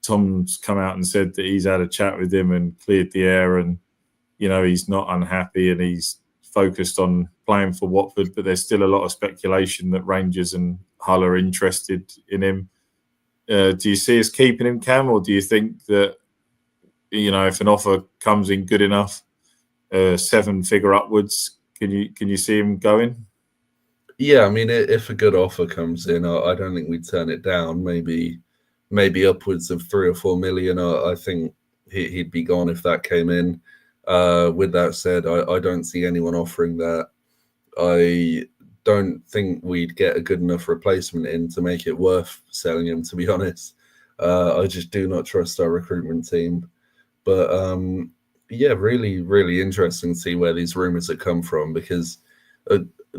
Tom's come out and said that he's had a chat with him and cleared the air, and he's not unhappy and he's focused on playing for Watford, but there's still a lot of speculation that Rangers and Hull are interested in him. Do you see us keeping him, Cam, or do you think that if an offer comes in good enough, 7-figure upwards, can you see him going? Yeah, I mean, if a good offer comes in, I don't think we'd turn it down. Maybe upwards of 3 or 4 million. I think he'd be gone if that came in. With that said, I don't see anyone offering that. I don't think we'd get a good enough replacement in to make it worth selling him, to be honest. I just do not trust our recruitment team. But yeah, really, really interesting to see where these rumours have come from, because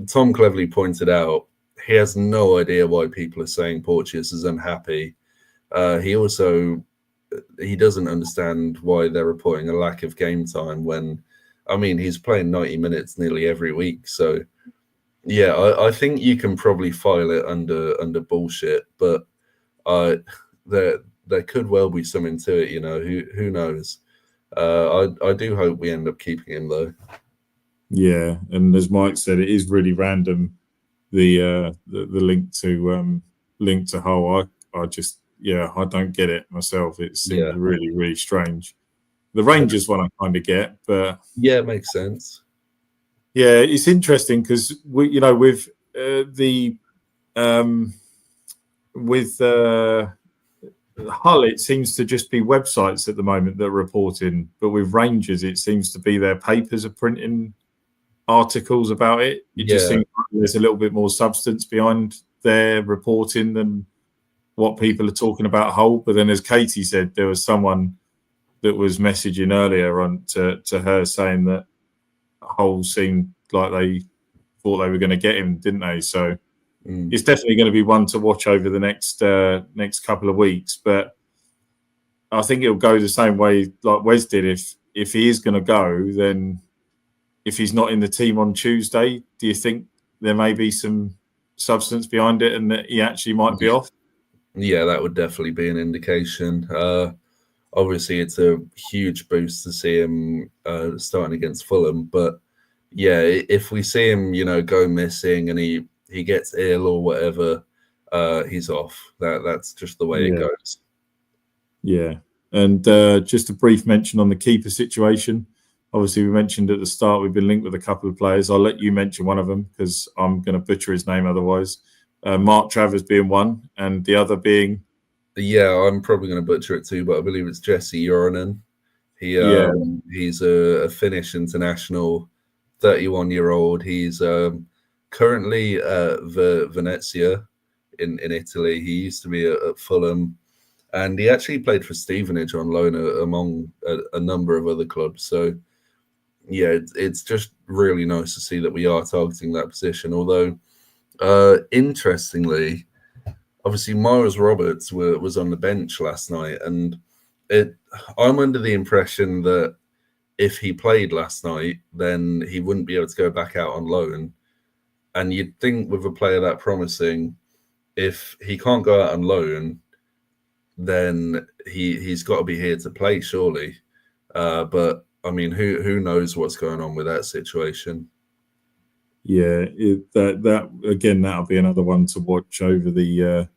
Tom cleverly pointed out he has no idea why people are saying Porteous is unhappy. He doesn't understand why they're reporting a lack of game time when, I mean, he's playing 90 minutes nearly every week. So, yeah, I think you can probably file it under bullshit, but there could well be something to it. Who knows? I do hope we end up keeping him though. Yeah, and as Mike said, it is really random. The link to Hull. I don't get it myself. It seems really, really strange. The Rangers one I kind of get, but yeah, it makes sense. Yeah, it's interesting because with Hull, it seems to just be websites at the moment that are reporting, but with Rangers, it seems to be their papers are printing articles about it. It just seems like there's a little bit more substance behind their reporting than what people are talking about Hull. But then, as Katie said, there was someone that was messaging earlier on to her saying that Hull seemed like they thought they were going to get him, didn't they? So it's definitely going to be one to watch over the next couple of weeks. But I think it'll go the same way like Wes did. If he is going to go, then if he's not in the team on Tuesday, do you think there may be some substance behind it and that he actually might be off? Yeah, that would definitely be an indication. Obviously, it's a huge boost to see him starting against Fulham. But yeah, if we see him, go missing and he gets ill or whatever, he's off. That's just the way it goes. Yeah, and just a brief mention on the keeper situation. Obviously, we mentioned at the start we've been linked with a couple of players. I'll let you mention one of them because I'm going to butcher his name otherwise. Mark Travers being one, and the other being... Yeah, I'm probably going to butcher it too, but I believe it's Jesse Joronen. He's a Finnish international, 31-year-old. He's currently at Venezia in Italy. He used to be at Fulham, and he actually played for Stevenage on loan among a number of other clubs. So, yeah, it's just really nice to see that we are targeting that position. Although, interestingly, obviously Miles Roberts was on the bench last night, and I'm under the impression that if he played last night, then he wouldn't be able to go back out on loan. And you'd think with a player that promising, if he can't go out on loan, then he's got to be here to play, surely. But I mean, who knows what's going on with that situation? Yeah, that again, that'll be another one to watch over the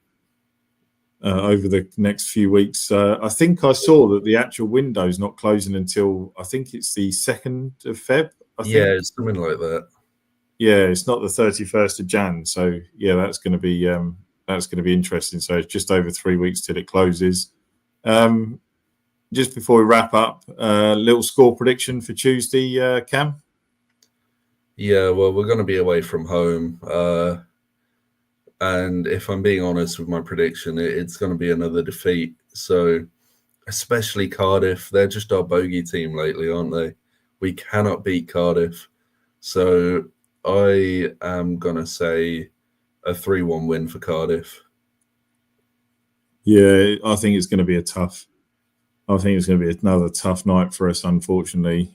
next few weeks. I think I saw that the actual window is not closing until I think it's the 2nd of Feb. Yeah, it's something like that. Yeah, it's not the 31st of Jan. So yeah, that's going to be interesting. So it's just over 3 weeks till it closes. Just before we wrap up, little score prediction for Tuesday, Cam. Yeah, well, we're going to be away from home. And if I'm being honest with my prediction, it's going to be another defeat. So, especially Cardiff, they're just our bogey team lately, aren't they? We cannot beat Cardiff. So, I am going to say a 3-1 win for Cardiff. Yeah, I think it's going to be I think it's going to be another tough night for us, unfortunately.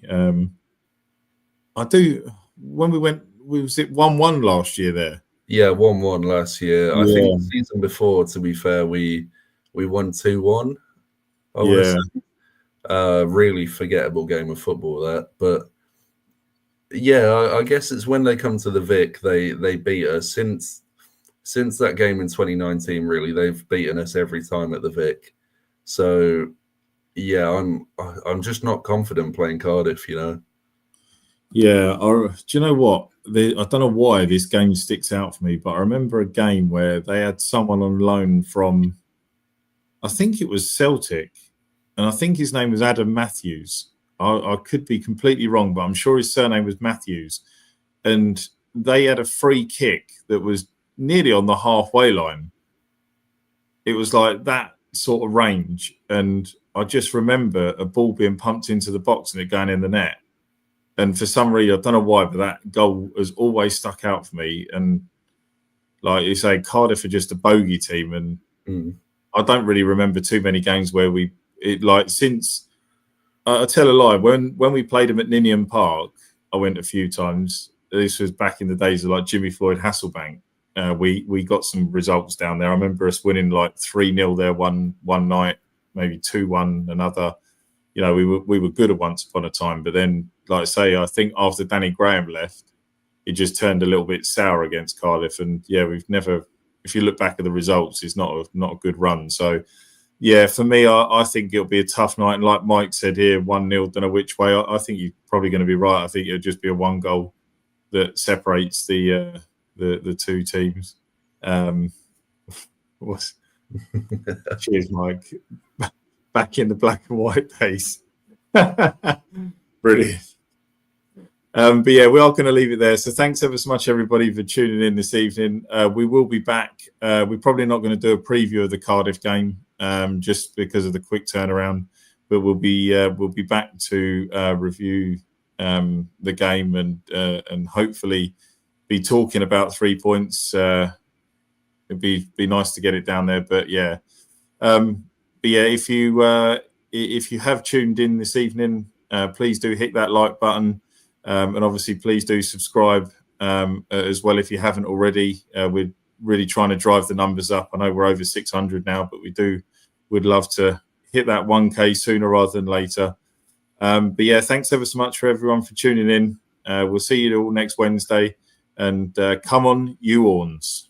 I do. When we went, was it 1-1 last year there? Yeah, 1-1 last year. I think Yeah, the season before, to be fair, we won 2-1. I want to yeah, say really forgettable game of football that, but yeah, I guess it's when they come to the Vic, they beat us. Since that game in 2019, really, they've beaten us every time at the Vic. So yeah, I'm just not confident playing Cardiff. yeah. Do you know what? I don't know why this game sticks out for me, but I remember a game where they had someone on loan from, I think it was Celtic, and I think his name was Adam Matthews. I could be completely wrong, but I'm sure his surname was Matthews. And they had a free kick that was nearly on the halfway line. It was like that sort of range. And I just remember a ball being pumped into the box and it going in the net. And for some reason, I don't know why, but that goal has always stuck out for me. And like you say, Cardiff are just a bogey team. And I don't really remember too many games where since I tell a lie, when we played them at Ninian Park, I went a few times. This was back in the days of like Jimmy Floyd Hasselbank. We got some results down there. I remember us winning like 3-0 there one night, maybe 2-1 another. We were good at once upon a time, but then, like I say, I think after Danny Graham left, it just turned a little bit sour against Cardiff. And yeah, we've never. If you look back at the results, it's not a good run. So yeah, for me, I think it'll be a tough night. And like Mike said here, 1-0, don't know which way. I think you're probably going to be right. I think it'll just be a one goal that separates the two teams. Cheers, Mike. Back in the black and white days. Brilliant. But yeah, we are going to leave it there. So thanks ever so much, everybody, for tuning in this evening. We will be back. We're probably not going to do a preview of the Cardiff game just because of the quick turnaround. But we'll be back to review the game and hopefully be talking about 3 points. It'd be nice to get it down there. But yeah, if you have tuned in this evening, please do hit that like button. And obviously, please do subscribe as well if you haven't already. We're really trying to drive the numbers up. I know we're over 600 now, but we'd love to hit that 1K sooner rather than later. But yeah, thanks ever so much for everyone for tuning in. We'll see you all next Wednesday. And come on, you Orns.